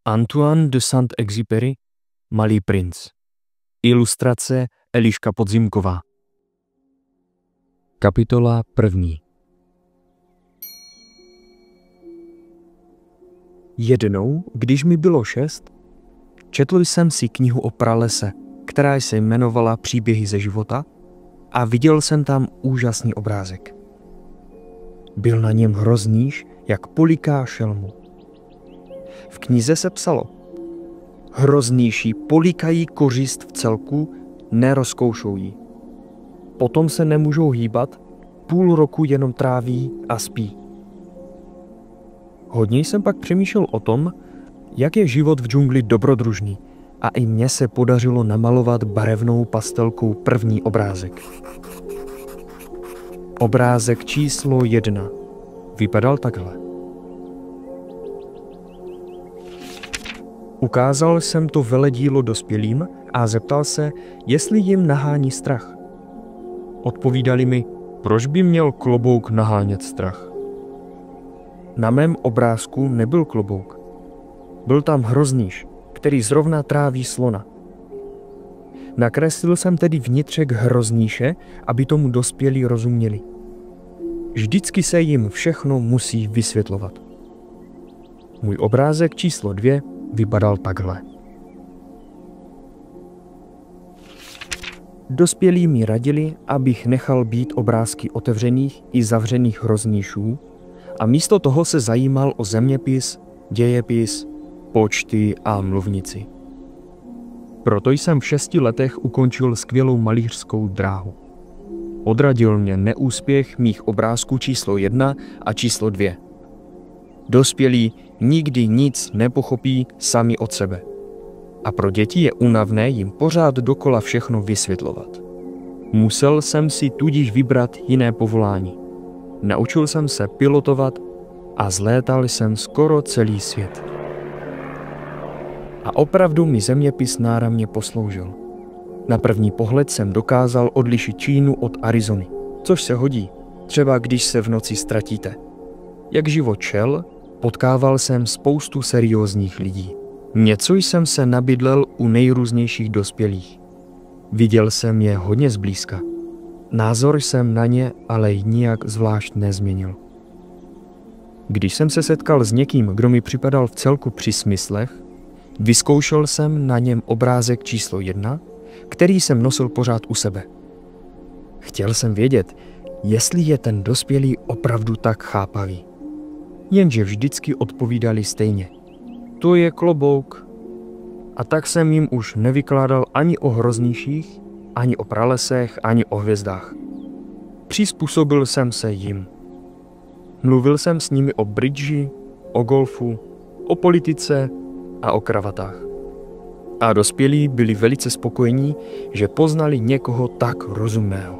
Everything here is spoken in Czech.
Antoine de Saint-Exupéry, Malý princ. Ilustrace Eliška Podzimková. Kapitola 1. Jednou, když mi bylo 6, četl jsem si knihu o pralese, která se jmenovala Příběhy ze života, a viděl jsem tam úžasný obrázek. Byl na něm hrozníš, jak poliká šelmu. V knize se psalo: hrozníši polikají kořist v celku, nerozkoušou ji. Potom se nemůžou hýbat, půl roku jenom tráví a spí. Hodně jsem pak přemýšlel o tom, jak je život v džungli dobrodružný, a i mně se podařilo namalovat barevnou pastelkou první obrázek. Obrázek číslo 1 vypadal takhle. Ukázal jsem to veledílo dospělým a zeptal se, jestli jim nahání strach. Odpovídali mi, proč by měl klobouk nahánět strach. Na mém obrázku nebyl klobouk. Byl tam hrozníš, který zrovna tráví slona. Nakreslil jsem tedy vnitřek hrozníše, aby tomu dospělí rozuměli. Vždycky se jim všechno musí vysvětlovat. Můj obrázek číslo 2 vypadal takhle. Dospělí mi radili, abych nechal být obrázky otevřených i zavřených hrozníšů a místo toho se zajímal o zeměpis, dějepis, počty a mluvnici. Proto jsem v 6 letech ukončil skvělou malířskou dráhu. Odradil mě neúspěch mých obrázků číslo 1 a číslo 2. Dospělí nikdy nic nepochopí sami od sebe. A pro děti je únavné jim pořád dokola všechno vysvětlovat. Musel jsem si tudíž vybrat jiné povolání. Naučil jsem se pilotovat a zlétal jsem skoro celý svět. A opravdu mi zeměpis náramně posloužil. Na první pohled jsem dokázal odlišit Čínu od Arizony, což se hodí, třeba když se v noci ztratíte. Jak život šel, potkával jsem spoustu seriózních lidí. Něco jsem se nabydlel u nejrůznějších dospělých. Viděl jsem je hodně zblízka. Názor jsem na ně ale nijak zvlášť nezměnil. Když jsem se setkal s někým, kdo mi připadal v celku při smyslech, vyzkoušel jsem na něm obrázek číslo 1, který jsem nosil pořád u sebe. Chtěl jsem vědět, jestli je ten dospělý opravdu tak chápavý. Jenže vždycky odpovídali stejně. To je klobouk. A tak jsem jim už nevykládal ani o hrozníších, ani o pralesech, ani o hvězdách. Přizpůsobil jsem se jim. Mluvil jsem s nimi o bridži, o golfu, o politice a o kravatách. A dospělí byli velice spokojení, že poznali někoho tak rozumného.